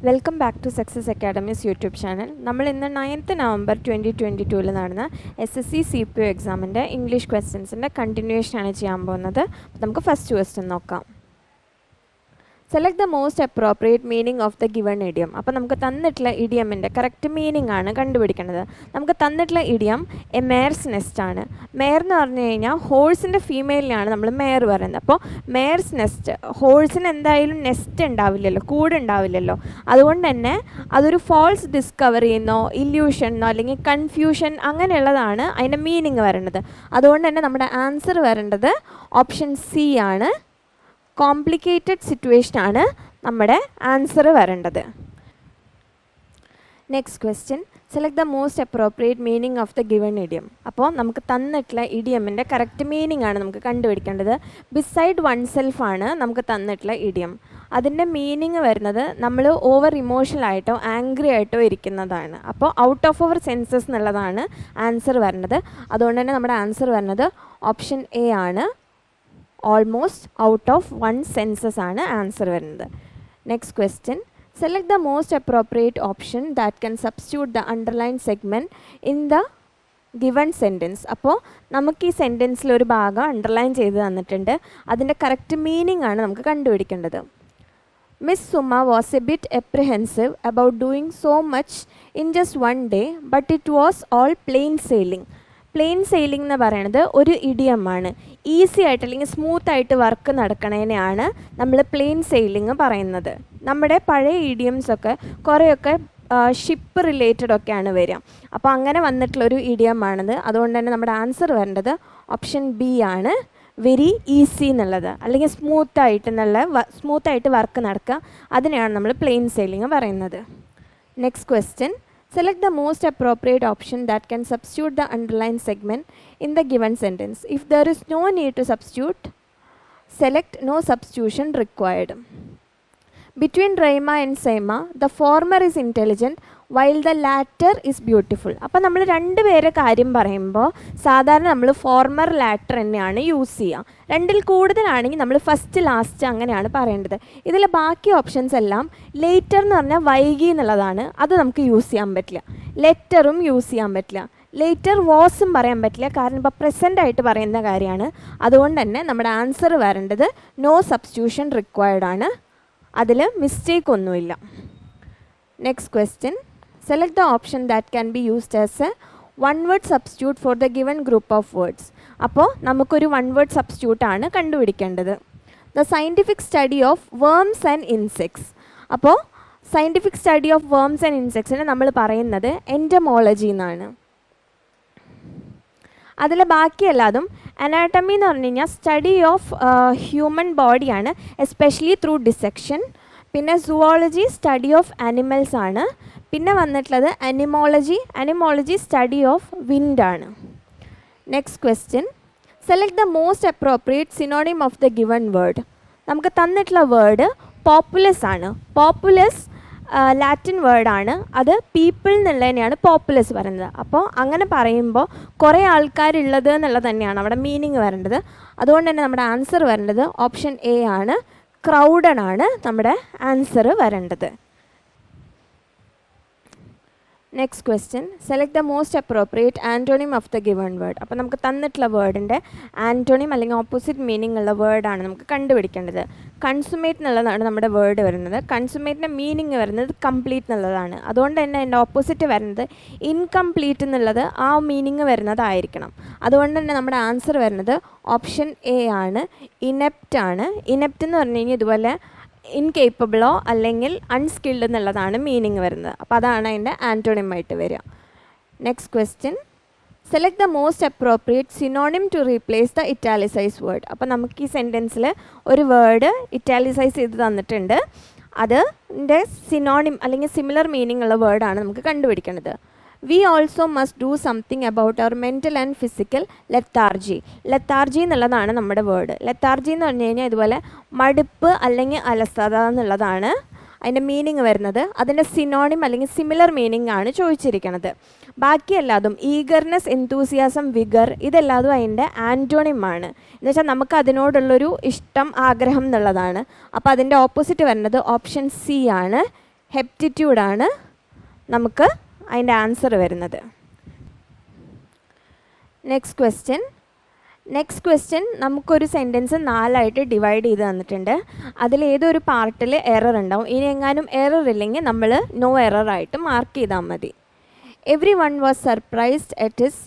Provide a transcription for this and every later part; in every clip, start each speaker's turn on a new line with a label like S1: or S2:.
S1: Welcome back to success academy's YouTube channel. നമ്മൾ ഇന്ന് 9th November 2022 നടന്ന SSC CPO എക്സാമിൻ്റെ ഇംഗ്ലീഷ് ക്വസ്റ്റ്യൻസിൻ്റെ കണ്ടിന്യൂഷനാണ് ചെയ്യാൻ പോകുന്നത്. നമുക്ക് ഫസ്റ്റ് ക്വസ്റ്റ്യൻ നോക്കാം. Select the most appropriate meaning of the given idiom. അപ്പോൾ നമുക്ക് തന്നിട്ടുള്ള ഇഡിയമിൻ്റെ കറക്റ്റ് മീനിങ് ആണ് കണ്ടുപിടിക്കേണ്ടത്. നമുക്ക് തന്നിട്ടുള്ള ഇഡിയം എ മെയർസ് നെസ്റ്റ് ആണ്. മെയർ എന്ന് പറഞ്ഞു കഴിഞ്ഞാൽ ഹോഴ്സിൻ്റെ ഫീമെയിലിനാണ് നമ്മൾ മെയർ പറയുന്നത്. അപ്പോൾ മെയർസ് നെസ്റ്റ്, ഹോഴ്സിന് എന്തായാലും നെസ്റ്റ് ഉണ്ടാവില്ലല്ലോ, കൂടുണ്ടാവില്ലല്ലോ. അതുകൊണ്ട് തന്നെ അതൊരു ഫോൾസ് ഡിസ്കവറി എന്നോ ഇല്യൂഷനോ അല്ലെങ്കിൽ കൺഫ്യൂഷൻ അങ്ങനെയുള്ളതാണ് അതിൻ്റെ മീനിങ് വരേണ്ടത്. അതുകൊണ്ട് തന്നെ നമ്മുടെ ആൻസർ വരേണ്ടത് ഓപ്ഷൻ സി ആണ്. കോംപ്ലിക്കേറ്റഡ് സിറ്റുവേഷനാണ് നമ്മുടെ ആൻസർ വരേണ്ടത്. Next question, select the most appropriate meaning of the given idiom. അപ്പോൾ നമുക്ക് തന്നിട്ടുള്ള ഇഡിയമിൻ്റെ കറക്റ്റ് മീനിങ് ആണ് നമുക്ക് കണ്ടുപിടിക്കേണ്ടത്. ബിസൈഡ് വൺ സെൽഫ് ആണ് നമുക്ക് തന്നിട്ടുള്ള ഇഡിയം. അതിൻ്റെ മീനിങ് വരുന്നത് നമ്മൾ ഓവർ ഇമോഷണൽ ആയിട്ടോ ആംഗ്രി ആയിട്ടോ ഇരിക്കുന്നതാണ്. അപ്പോൾ ഔട്ട് ഓഫ് അവർ സെൻസസ് എന്നുള്ളതാണ് ആൻസർ വരുന്നത്. അതുകൊണ്ട് തന്നെ നമ്മുടെ ആൻസർ വരുന്നത് ഓപ്ഷൻ എ ആണ്. Almost out of one census ആണ് ആൻസർ വരുന്നത്. Next question, select the most appropriate option that can substitute the underline segment in the given sentence. അപ്പോൾ നമുക്ക് ഈ സെൻറ്റൻസിൽ ഒരു ഭാഗം അണ്ടർലൈൻ ചെയ്ത് തന്നിട്ടുണ്ട്. അതിൻ്റെ കറക്റ്റ് മീനിങ് ആണ് നമുക്ക് കണ്ടുപിടിക്കേണ്ടത്. Miss Suma was a bit apprehensive about doing so much in just one day, but it was all plain sailing. Plain sailing എന്ന് പറയുന്നത് ഒരു ഇഡിയമാണ്. ഈസി ആയിട്ട് അല്ലെങ്കിൽ സ്മൂത്തായിട്ട് വർക്ക് നടക്കണേനെയാണ് നമ്മൾ പ്ലെയിൻ സെയിലിംഗ് പറയുന്നത്. നമ്മുടെ പഴയ ഇഡിയംസൊക്കെ കുറേയൊക്കെ ഷിപ്പ് റിലേറ്റഡ് ഒക്കെയാണ് വരിക. അപ്പോൾ അങ്ങനെ വന്നിട്ടുള്ളൊരു ഇഡിയമാണിത്. അതുകൊണ്ട് തന്നെ നമ്മുടെ ആൻസർ വരേണ്ടത് ഓപ്ഷൻ ബി ആണ്. വെരി ഈസി എന്നുള്ളത് അല്ലെങ്കിൽ സ്മൂത്തായിട്ട് വർക്ക് നടക്കുക, അതിനെയാണ് നമ്മൾ പ്ലെയിൻ സെയിലിംഗ് പറയുന്നത്. Next question, select the most appropriate option that can substitute the underlined segment in the given sentence. If there is no need to substitute, select no substitution required. Between Raima and Seema, the former is intelligent while the latter is beautiful. അപ്പോൾ നമ്മൾ രണ്ടുപേരെ കാര്യം പറയുമ്പോൾ സാധാരണ നമ്മൾ former lateral തന്നെയാണ് use ചെയ്യുക. രണ്ടിൽ കൂടുതലാണെങ്കിൽ നമ്മൾ ഫസ്റ്റ് ലാസ്റ്റ് അങ്ങനെയാണ് പറയേണ്ടത്. ഇതിൽ ബാക്കി ഓപ്ഷൻസ് എല്ലാം ലേറ്റർ എന്ന് പറഞ്ഞാൽ വൈകി എന്നുള്ളതാണ്. അത് നമുക്ക് യൂസ് ചെയ്യാൻ പറ്റില്ല. ലെറ്ററും യൂസ് ചെയ്യാൻ പറ്റില്ല. ലേറ്റർ വാസും പറയാൻ പറ്റില്ല, കാരണം ഇപ്പോൾ പ്രസൻ്റ് ആയിട്ട് പറയുന്ന കാര്യമാണ്. അതുകൊണ്ട് തന്നെ നമ്മുടെ ആൻസർ വരേണ്ടത് നോ സബ്സ്റ്റിറ്റ്യൂഷൻ റിക്വയർഡ് ആണ്. അതിൽ മിസ്റ്റേക്ക് ഒന്നുമില്ല. Next question, select the option that can be used as a one word substitute for the given group of words. അപ്പോൾ നമുക്കൊരു വൺ വേർഡ് സബ്സ്റ്റിറ്റ്യൂട്ട് ആണ് കണ്ടുപിടിക്കേണ്ടത്. The scientific study of worms and insects. അപ്പോൾ scientific study of worms and insectsനെ നമ്മൾ പറയുന്നത് entomology എന്നാണ്. അതിൽ ബാക്കിയെല്ലാതും anatomy എന്ന് പറഞ്ഞു കഴിഞ്ഞാൽ സ്റ്റഡി ഓഫ് ഹ്യൂമൻ ബോഡിയാണ്, എസ്പെഷ്യലി ത്രൂ ഡിസെക്ഷൻ. പിന്നെ സുവോളജി സ്റ്റഡി ഓഫ് ആനിമൽസ് ആണ്. പിന്നെ വന്നിട്ടുള്ളത് അനിമോളജി സ്റ്റഡി ഓഫ് വിൻഡ് ആണ്. Next question, select the most appropriate synonym of the given word. നമുക്ക് തന്നിട്ടുള്ള വേർഡ് പോപ്പുലസ് ആണ്. പോപ്പുലസ് ലാറ്റിൻ വേർഡാണ്. അത് പീപ്പിൾ എന്നുള്ളതിനെയാണ് പോപ്പുലസ് പറയുന്നത്. അപ്പോൾ അങ്ങനെ പറയുമ്പോൾ കുറേ ആൾക്കാരുള്ളത് എന്നുള്ളത് തന്നെയാണ് അവിടെ മീനിങ് വരേണ്ടത്. അതുകൊണ്ട് തന്നെ നമ്മുടെ ആൻസർ വരേണ്ടത് ഓപ്ഷൻ എ ആണ്. ക്രൗഡഡ് ആണ് നമ്മുടെ ആൻസർ വരേണ്ടത്. Next question, select the most appropriate antonym of the given word. അപ്പോൾ നമുക്ക് തന്നിട്ടുള്ള വേർഡിൻ്റെ ആൻറ്റോണിം അല്ലെങ്കിൽ ഓപ്പോസിറ്റ് മീനിങ് ഉള്ള വേർഡാണ് നമുക്ക് കണ്ടുപിടിക്കേണ്ടത്. കൺസുമേറ്റ് എന്നുള്ളതാണ് നമ്മുടെ വേർഡ് വരുന്നത്. കൺസുമേറ്റിൻ്റെ മീനിങ് വരുന്നത് കംപ്ലീറ്റ് എന്നുള്ളതാണ്. അതുകൊണ്ട് തന്നെ അതിൻ്റെ ഓപ്പോസിറ്റ് വരുന്നത് ഇൻകംപ്ലീറ്റ് എന്നുള്ളത് ആ മീനിങ് വരുന്നതായിരിക്കണം. അതുകൊണ്ട് തന്നെ നമ്മുടെ ആൻസർ വരുന്നത് ഓപ്ഷൻ എ ആണ്. ഇനെപ്റ്റ് ആണ്. ഇനെപ്റ്റ് എന്ന് പറഞ്ഞു കഴിഞ്ഞാൽ ഇതുപോലെ ഇൻകേപ്പബിളോ അല്ലെങ്കിൽ അൺസ്കിൽഡ് എന്നുള്ളതാണ് മീനിങ് വരുന്നത്. അപ്പോൾ അതാണ് അതിൻ്റെ ആൻറ്റോണിമായിട്ട് വരിക. Next question, select the most appropriate synonym to replace the italicise word. അപ്പോൾ നമുക്ക് ഈ സെൻറ്റൻസിൽ ഒരു വേർഡ് ഇറ്റാലിസൈസ് ചെയ്ത് തന്നിട്ടുണ്ട്. അതിൻ്റെ സിനോണിം അല്ലെങ്കിൽ സിമിലർ മീനിങ് ഉള്ള വേർഡാണ് നമുക്ക് കണ്ടുപിടിക്കേണ്ടത്. We also must do something about our mental and physical lethargy. Lethargy എന്നുള്ളതാണ് നമ്മുടെ വേർഡ്. ലെത്താർജി എന്ന് പറഞ്ഞു കഴിഞ്ഞാൽ ഇതുപോലെ മടുപ്പ് അല്ലെങ്കിൽ അലസത എന്നുള്ളതാണ് അതിൻ്റെ മീനിങ് വരുന്നത്. അതിൻ്റെ സിനോണിം അല്ലെങ്കിൽ സിമിലർ മീനിങ് ആണ് ചോദിച്ചിരിക്കുന്നത്. ബാക്കിയെല്ലാതും ഈഗർനെസ്, എന്തൂസിയാസം, വിഗർ ഇതെല്ലാതും അതിൻ്റെ ആൻറ്റോണിമാണ്. എന്നുവെച്ചാൽ നമുക്ക് അതിനോടുള്ളൊരു ഇഷ്ടം, ആഗ്രഹം എന്നുള്ളതാണ്. അപ്പോൾ അതിൻ്റെ ഓപ്പോസിറ്റ് വരുന്നത് ഓപ്ഷൻ സി ആണ്. ഹെപ്റ്റിറ്റ്യൂഡാണ് നമുക്ക് അതിൻ്റെ ആൻസർ വരുന്നത്. നെക്സ്റ്റ് ക്വസ്റ്റ്യൻ നമുക്കൊരു സെൻറ്റൻസ് 4ആയിട്ട് ഡിവൈഡ് ചെയ്ത് തന്നിട്ടുണ്ട്. അതിലേതൊരു പാർട്ടിൽ എറർ ഉണ്ടാവും. ഇനി എങ്ങാനും എറർ ഇല്ലെങ്കിൽ നമ്മൾ നോ എറർ ആയിട്ട് മാർക്ക് ചെയ്താൽ മതി. Everyone was surprised at his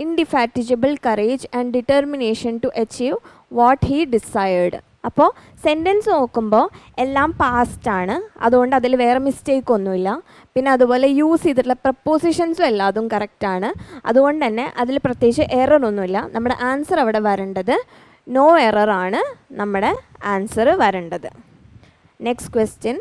S1: indefatigable courage and determination to achieve what he desired. അപ്പോൾ സെൻറ്റൻസ് നോക്കുമ്പോൾ എല്ലാം പാസ്റ്റാണ്, അതുകൊണ്ട് അതിൽ വേറെ മിസ്റ്റേക്ക് ഒന്നുമില്ല. പിന്നെ അതുപോലെ യൂസ് ചെയ്തിട്ടുള്ള പ്രപ്പോസിഷൻസും എല്ലാതും കറക്റ്റാണ്, അതുകൊണ്ട് തന്നെ അതിൽ പ്രത്യേകിച്ച് എറർ ഒന്നുമില്ല. നമ്മുടെ ആൻസർ അവിടെ വരേണ്ടത് നോ എറർ ആണ് നമ്മുടെ ആൻസർ വരേണ്ടത്. Next question,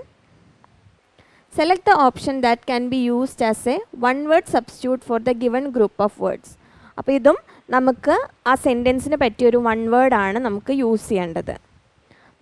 S1: select the option that can be used as a one word substitute for the given group of words. അപ്പോൾ ഇതും നമുക്ക് ആ സെൻറ്റൻസിന് പറ്റിയൊരു വൺ വേർഡാണ് നമുക്ക് യൂസ് ചെയ്യേണ്ടത്.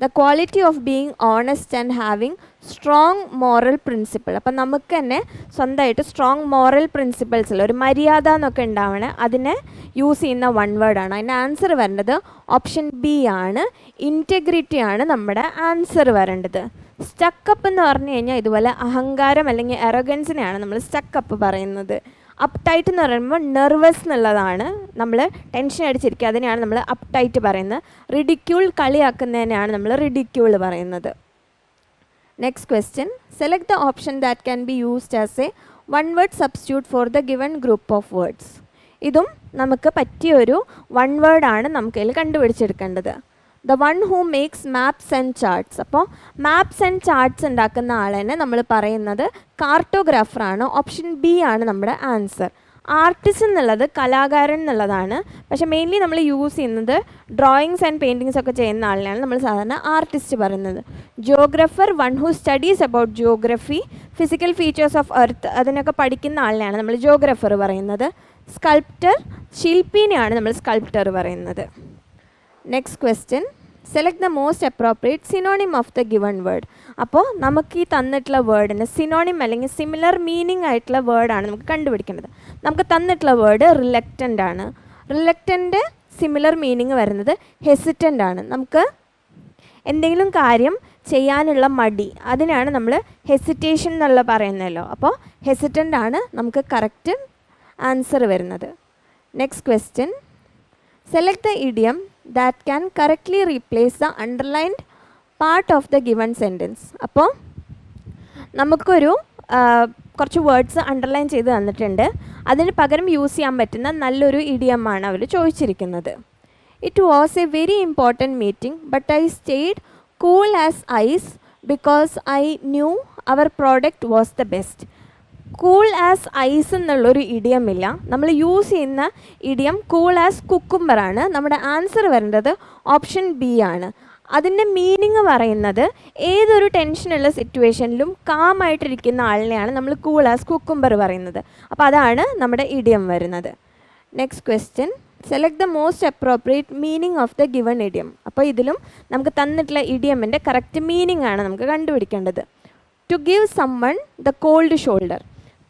S1: The quality of being honest and having strong moral principle. അപ്പം നമുക്ക് തന്നെ സ്വന്തമായിട്ട് സ്ട്രോങ് മോറൽ പ്രിൻസിപ്പിൾസിൽ ഒരു മര്യാദ എന്നൊക്കെ ഉണ്ടാവണേ, അതിനെ യൂസ് ചെയ്യുന്ന വൺ വേർഡാണ്. അതിൻ്റെ ആൻസർ വരേണ്ടത് ഓപ്ഷൻ ബി ആണ്. ഇൻറ്റഗ്രിറ്റി ആണ് നമ്മുടെ ആൻസർ വരേണ്ടത്. സ്റ്റക്കപ്പ് എന്ന് പറഞ്ഞു കഴിഞ്ഞാൽ ഇതുപോലെ അഹങ്കാരം അല്ലെങ്കിൽ എറഗൻസിനെയാണ് നമ്മൾ സ്റ്റക്കപ്പ് പറയുന്നത്. അപ് ടൈറ്റ് എന്ന് പറയുമ്പോൾ നെർവസ് എന്നുള്ളതാണ്, നമ്മൾ ടെൻഷൻ അടിച്ചിരിക്കുക, അതിനെയാണ് നമ്മൾ അപ് ടൈറ്റ് പറയുന്നത്. റിഡിക്യൂൾ കളിയാക്കുന്നതിനെയാണ് നമ്മൾ റിഡിക്യൂൾ പറയുന്നത്. Next question, select the option that can be used as a one word substitute for the given group of words. ഇതും നമുക്ക് പറ്റിയൊരു വൺ വേർഡാണ് നമുക്കതിൽ കണ്ടുപിടിച്ചെടുക്കേണ്ടത്. The one who makes maps and charts. അപ്പോൾ മാപ്സ് ആൻഡ് ചാർട്ട്സ് ഉണ്ടാക്കുന്ന ആളെന്നെ നമ്മൾ പറയുന്നത് കാർട്ടോഗ്രാഫറാണ്. ഓപ്ഷൻ ബി ആണ് നമ്മുടെ ആൻസർ. ആർട്ടിസ്റ്റ് എന്നുള്ളത് കലാകാരൻ എന്നുള്ളതാണ്, പക്ഷേ മെയിൻലി നമ്മൾ യൂസ് ചെയ്യുന്നത് ഡ്രോയിങ്സ് ആൻഡ് പെയിൻറ്റിങ്സ് ഒക്കെ ചെയ്യുന്ന ആളിനെയാണ് നമ്മൾ സാധാരണ ആർട്ടിസ്റ്റ് പറയുന്നത്. Geographer, one who studies about geography, physical features of earth, അതിനൊക്കെ പഠിക്കുന്ന ആളിനെയാണ് നമ്മൾ ജിയോഗ്രഫർ പറയുന്നത്. സ്കൾപ്റ്റർ, ശില്പീനെയാണ് നമ്മൾ സ്കൾപ്റ്റർ പറയുന്നത്. Next question, select the most appropriate synonym of the given word. അപ്പോൾ നമുക്ക് ഈ തന്നിട്ടുള്ള വേർഡിന് സിനോണിം അല്ലെങ്കിൽ സിമിലർ മീനിങ് ആയിട്ടുള്ള വേർഡാണ് നമുക്ക് കണ്ടുപിടിക്കേണ്ടത്. നമുക്ക് തന്നിട്ടുള്ള വേർഡ് റിലക്റ്റൻ്റ് ആണ്. റിലക്റ്റൻ്റ് സിമിലർ മീനിങ് വരുന്നത് ഹെസിറ്റൻ്റ് ആണ്. നമുക്ക് എന്തെങ്കിലും കാര്യം ചെയ്യാനുള്ള മടി, അതിനാണ് നമ്മൾ ഹെസിറ്റേഷൻ എന്നുള്ള പറയുന്നല്ലോ. അപ്പോൾ ഹെസിറ്റൻ്റ് ആണ് നമുക്ക് കറക്റ്റ് ആൻസർ വരുന്നത്. Next question, select the idiom that can correctly replace the underlined part of the given sentence. അപ്പോൾ നമുക്കൊരു കുറച്ച് വേർഡ്സ് അണ്ടർലൈൻ ചെയ്ത് തന്നിട്ടുണ്ട്, അതിന് പകരം യൂസ് ചെയ്യാൻ പറ്റുന്ന നല്ലൊരു ഇഡിയമാണ് അവർ ചോദിച്ചിരിക്കുന്നത്. It was a very important meeting but I stayed cool as ice because I knew our product was the best. Cool as ice എന്നുള്ളൊരു ഇഡിയമില്ല, നമ്മൾ യൂസ് ചെയ്യുന്ന ഇഡിയം കൂൾ ആസ് കുക്കുംബറാണ്. നമ്മുടെ ആൻസർ വരേണ്ടത് ഓപ്ഷൻ ബി ആണ്. അതിൻ്റെ മീനിങ് പറയുന്നത് ഏതൊരു ടെൻഷനുള്ള സിറ്റുവേഷനിലും കാമായിട്ടിരിക്കുന്ന ആളിനെയാണ് നമ്മൾ കൂൾ ആസ് കുക്കുംബർ പറയുന്നത്. അപ്പോൾ അതാണ് നമ്മുടെ ഇഡിയം വരുന്നത്. Next question, select the most appropriate meaning of the given idiom. അപ്പോൾ ഇതിലും നമുക്ക് തന്നിട്ടുള്ള ഇഡിയമിൻ്റെ കറക്റ്റ് മീനിങ് ആണ് നമുക്ക് കണ്ടുപിടിക്കേണ്ടത്. To give someone the cold shoulder.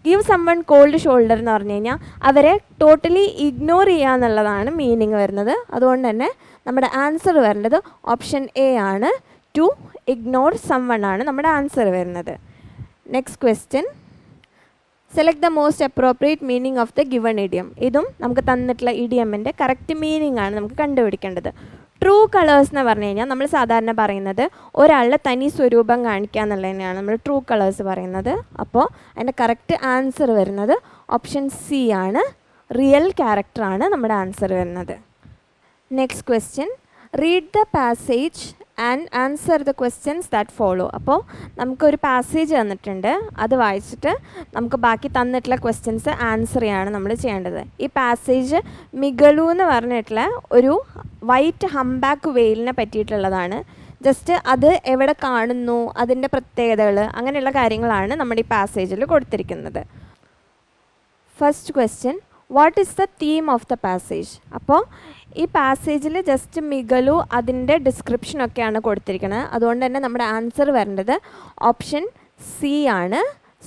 S1: Give someone cold shoulder എന്ന് പറഞ്ഞു കഴിഞ്ഞാൽ അവരെ ടോട്ടലി ഇഗ്നോർ ചെയ്യുക എന്നുള്ളതാണ് മീനിങ് വരുന്നത്. അതുകൊണ്ട് തന്നെ നമ്മുടെ ആൻസർ വരേണ്ടത് ഓപ്ഷൻ എ ആണ്. ടു ഇഗ്നോർ സമ്മൺ ആണ് നമ്മുടെ ആൻസർ വരുന്നത്. Next question, select the most appropriate meaning of the given idiom. ഇതും നമുക്ക് തന്നിട്ടുള്ള ഇഡിയമിൻ്റെ കറക്റ്റ് മീനിങ് ആണ് നമുക്ക് കണ്ടുപിടിക്കേണ്ടത്. ട്രൂ കളേഴ്സ് എന്ന് പറഞ്ഞു കഴിഞ്ഞാൽ നമ്മൾ സാധാരണ പറയുന്നത് ഒരാളുടെ തനി സ്വരൂപം കാണിക്കുക എന്നുള്ളതിനെയാണ് നമ്മൾ ട്രൂ കളേഴ്സ് പറയുന്നത്. അപ്പോൾ അതിൻ്റെ കറക്റ്റ് ആൻസർ വരുന്നത് ഓപ്ഷൻ സി ആണ്. റിയൽ ക്യാരക്ടറാണ് നമ്മുടെ ആൻസർ വരുന്നത്. Next question, read the passage and answer the questions that follow. അപ്പോൾ നമുക്കൊരു പാസേജ് തന്നിട്ടുണ്ട്, അത് വായിച്ചിട്ട് നമുക്ക് ബാക്കി തന്നിട്ടുള്ള ക്വസ്റ്റ്യൻസ് ആൻസർ ചെയ്യാണ് നമ്മൾ ചെയ്യേണ്ടത്. ഈ പാസേജ് മിഗളു എന്ന് പറഞ്ഞിട്ടുള്ള ഒരു വൈറ്റ് ഹംബാക്ക് വെയിലിനെ പറ്റിയിട്ടുള്ളതാണ്. ജസ്റ്റ് അത് എവിടെ കാണുന്നു, അതിൻ്റെ പ്രത്യേകതകൾ, അങ്ങനെയുള്ള കാര്യങ്ങളാണ് നമ്മുടെ ഈ പാസേജിൽ കൊടുത്തിരിക്കുന്നത്. First question, what is the theme of the passage. അപ്പോൾ ഈ പാസേജിൽ ജസ്റ്റ് മിഗലു അതിൻ്റെ ഡിസ്ക്രിപ്ഷനൊക്കെയാണ് കൊടുത്തിരിക്കുന്നത്. അതുകൊണ്ട് തന്നെ നമ്മുടെ ആൻസർ വരേണ്ടത് ഓപ്ഷൻ സി ആണ്.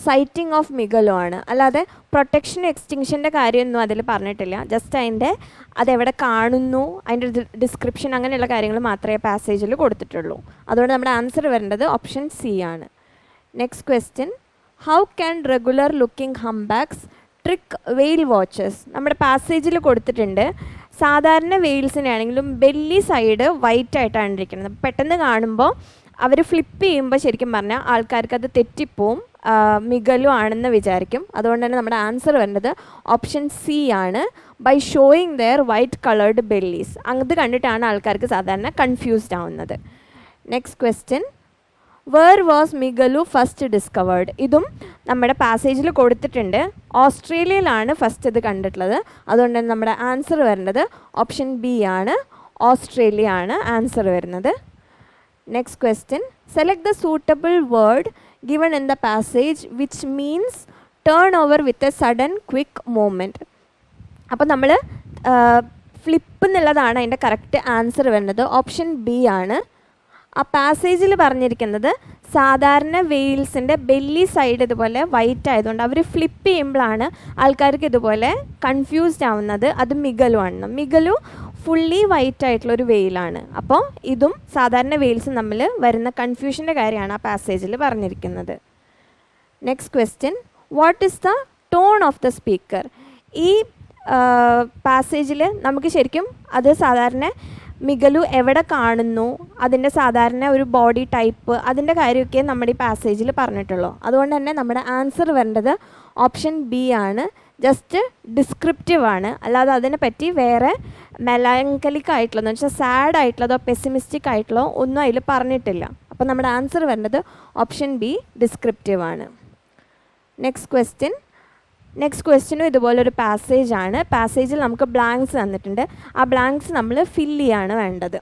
S1: സൈറ്റിംഗ് ഓഫ് മിഗലു ആണ്. അല്ലാതെ പ്രൊട്ടക്ഷൻ എക്സ്റ്റിങ്ഷൻ്റെ കാര്യമൊന്നും അതിൽ പറഞ്ഞിട്ടില്ല. ജസ്റ്റ് അതിൻ്റെ അതെവിടെ കാണുന്നു, അതിൻ്റെ ഡിസ്ക്രിപ്ഷൻ, അങ്ങനെയുള്ള കാര്യങ്ങൾ മാത്രമേ പാസേജിൽ കൊടുത്തിട്ടുള്ളൂ. അതുകൊണ്ട് നമ്മുടെ ആൻസർ വരേണ്ടത് ഓപ്ഷൻ സി ആണ്. Next question, how can regular looking humpbacks trick whale watchers? നമ്മുടെ പാസേജിൽ കൊടുത്തിട്ടുണ്ട്, സാധാരണ വെയിൽസിനാണെങ്കിലും ബെല്ലി സൈഡ് വൈറ്റ് ആയിട്ടാണ് ഇരിക്കുന്നത്. പെട്ടെന്ന് കാണുമ്പോൾ അവർ ഫ്ലിപ്പ് ചെയ്യുമ്പോൾ ശരിക്കും പറഞ്ഞാൽ ആൾക്കാർക്ക് അത് തെറ്റിപ്പോവും, മികലു ആണെന്ന് വിചാരിക്കും. അതുകൊണ്ട് തന്നെ നമ്മുടെ ആൻസർ വരുന്നത് ഓപ്ഷൻ സി ആണ്, by showing their white coloured bellies. അത് കണ്ടിട്ടാണ് ആൾക്കാർക്ക് സാധാരണ കൺഫ്യൂസ്ഡ് ആവുന്നത്. Next question, where was Migaloo first discovered? ഇതും നമ്മുടെ പാസേജിൽ കൊടുത്തിട്ടുണ്ട്. ഓസ്ട്രേലിയയിലാണ് ഫസ്റ്റ് ഇത് കണ്ടിട്ടുള്ളത്. അതുകൊണ്ട് തന്നെ നമ്മുടെ ആൻസർ വരുന്നത് ഓപ്ഷൻ ബി ആണ്, ഓസ്ട്രേലിയ ആണ് ആൻസർ വരുന്നത്. Next question, select the suitable word given in the passage which means turn over with a sudden quick movement. അപ്പോൾ നമ്മൾ ഫ്ലിപ്പ് എന്നുള്ളതാണ് അതിൻ്റെ കറക്റ്റ് ആൻസർ വരുന്നത്, ഓപ്ഷൻ ബി ആണ്. ആ പാസേജിൽ പറഞ്ഞിരിക്കുന്നത് സാധാരണ വെയിൽസിൻ്റെ ബെല്ലി സൈഡ് ഇതുപോലെ വൈറ്റ് ആയതുകൊണ്ട് അവർ ഫ്ലിപ്പ് ചെയ്യുമ്പോഴാണ് ആൾക്കാർക്ക് ഇതുപോലെ കൺഫ്യൂസ്ഡ് ആവുന്നത്. അത് മിഗലു ആണ്. മിഗലു ഫുള്ളി വൈറ്റ് ആയിട്ടുള്ളൊരു വെയിലാണ്. അപ്പോൾ ഇതും സാധാരണ വെയിൽസും തമ്മിൽ വരുന്ന കൺഫ്യൂഷൻ്റെ കാര്യമാണ് ആ പാസേജിൽ പറഞ്ഞിരിക്കുന്നത്. Next question, what is the tone of the speaker? ഈ പാസേജിൽ നമുക്ക് ശരിക്കും അത് സാധാരണ മിഗലു എവിടെ കാണുന്നു, അതിൻ്റെ സാധാരണ ഒരു ബോഡി ടൈപ്പ്, അതിൻ്റെ കാര്യമൊക്കെ നമ്മുടെ ഈ പാസേജിൽ പറഞ്ഞിട്ടുള്ളൂ. അതുകൊണ്ട് തന്നെ നമ്മുടെ ആൻസർ വരേണ്ടത് ഓപ്ഷൻ ബി ആണ്, ജസ്റ്റ് ഡിസ്ക്രിപ്റ്റീവ് ആണ്, അല്ലാതെ അതിനെപ്പറ്റി വേറെ മെലാങ്കലിക് ആയിട്ടുള്ളതെന്ന് വെച്ചാൽ സാഡ് ആയിട്ടുള്ളതോ പെസിമിസ്റ്റിക് ആയിട്ടുള്ളതോ ഒന്നും അതിൽ പറഞ്ഞിട്ടില്ല. അപ്പോൾ നമ്മുടെ ആൻസർ വരുന്നത് ഓപ്ഷൻ ബി ഡിസ്ക്രിപ്റ്റീവ് ആണ്. നെക്സ്റ്റ് ക്വസ്റ്റ്യനും ഇതുപോലൊരു പാസേജാണ്. പാസേജിൽ നമുക്ക് ബ്ലാങ്ക്സ് തന്നിട്ടുണ്ട്, ആ ബ്ലാങ്ക്സ് നമ്മൾ ഫില്ല് ചെയ്യാണ് വേണ്ടത്.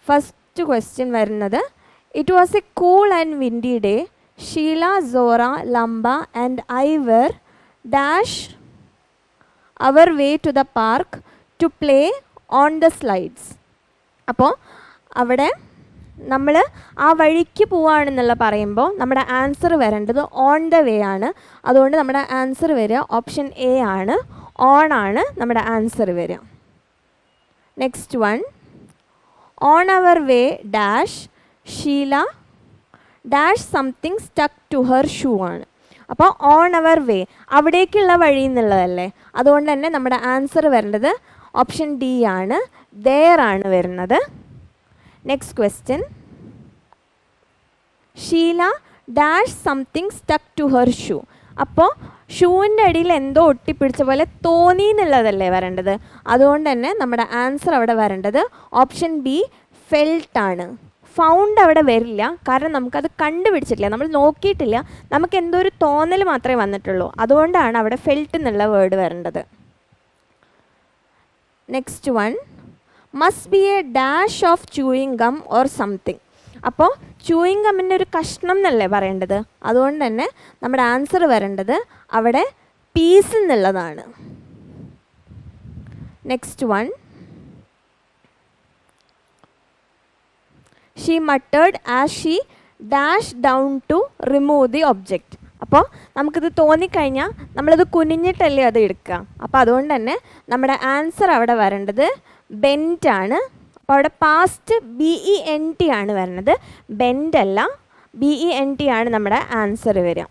S1: ഫസ്റ്റ് ക്വസ്റ്റ്യൻ വരുന്നത്, it was a cool and windy day, Sheila, Sora, Lamba and I were dash our way to the park to play on the slides. അപ്പോൾ അവിടെ നമ്മൾ ആ വഴിക്ക് പോവുകയാണെന്നുള്ള പറയുമ്പോൾ നമ്മുടെ ആൻസർ വരേണ്ടത് ഓൺ ദ വേ ആണ്. അതുകൊണ്ട് നമ്മുടെ ആൻസർ വരിക ഓപ്ഷൻ എ ആണ്, ഓൺ ആണ് നമ്മുടെ ആൻസർ വരിക. Next one, on our way dash Sheila dash something stuck to her shoe ആണ്. അപ്പോൾ ഓൺ അവർ വേ അവിടേക്കുള്ള വഴി എന്നുള്ളതല്ലേ, അതുകൊണ്ട് തന്നെ നമ്മുടെ ആൻസർ വരേണ്ടത് ഓപ്ഷൻ ഡി ആണ്, ദേർ ആണ് വരുന്നത്. Next question, Sheila dash something stuck to her shoe. അപ്പോൾ ഷൂവിൻ്റെ അടിയിൽ എന്തോ ഒട്ടിപ്പിടിച്ച പോലെ തോന്നി എന്നുള്ളതല്ലേ വരേണ്ടത്. അതുകൊണ്ട് തന്നെ നമ്മുടെ ആൻസർ അവിടെ വരേണ്ടത് ഓപ്ഷൻ ബി ഫെൽട്ട് ആണ്. ഫൗണ്ട് അവിടെ വരില്ല, കാരണം നമുക്കത് കണ്ടുപിടിച്ചിട്ടില്ല, നമ്മൾ നോക്കിയിട്ടില്ല, നമുക്ക് എന്തോ ഒരു തോന്നൽ മാത്രമേ വന്നിട്ടുള്ളൂ. അതുകൊണ്ടാണ് അവിടെ ഫെൽട്ട് എന്നുള്ള വേർഡ് വരേണ്ടത്. Next one, must be A dash of chewing gum or something. അപ്പോൾ ചൂയിങ് ഗമ്മിൻ്റെ ഒരു കഷ്ണം എന്നല്ലേ പറയേണ്ടത്. അതുകൊണ്ട് തന്നെ നമ്മുടെ ആൻസർ വരേണ്ടത് അവിടെ പീസ് എന്നുള്ളതാണ്. Next one, she muttered as she dash down to remove the object. അപ്പോൾ നമുക്കിത് തോന്നിക്കഴിഞ്ഞാൽ നമ്മളത് കുനിഞ്ഞിട്ടല്ലേ അത് എടുക്കുക. അപ്പോൾ അതുകൊണ്ട് തന്നെ നമ്മുടെ ആൻസർ അവിടെ വരേണ്ടത് ബെൻഡ് ആണ്. അപ്പോൾ അവിടെ പാസ്റ്റ് BENT ആണ് വരുന്നത്, ബെൻഡ് അല്ല, BENT ആണ് നമ്മുടെ ആൻസർ വരിക.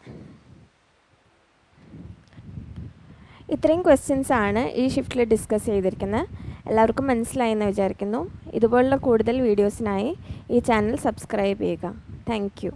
S1: ഇത്രയും ക്വസ്റ്റ്യൻസ് ആണ് ഈ ഷിഫ്റ്റിൽ ഡിസ്കസ് ചെയ്തിരിക്കുന്നത്. എല്ലാവർക്കും മനസ്സിലായി എന്ന് വിചാരിക്കുന്നു. ഇതുപോലുള്ള കൂടുതൽ വീഡിയോസിനായി ഈ ചാനൽ സബ്സ്ക്രൈബ് ചെയ്യുക. Thank you.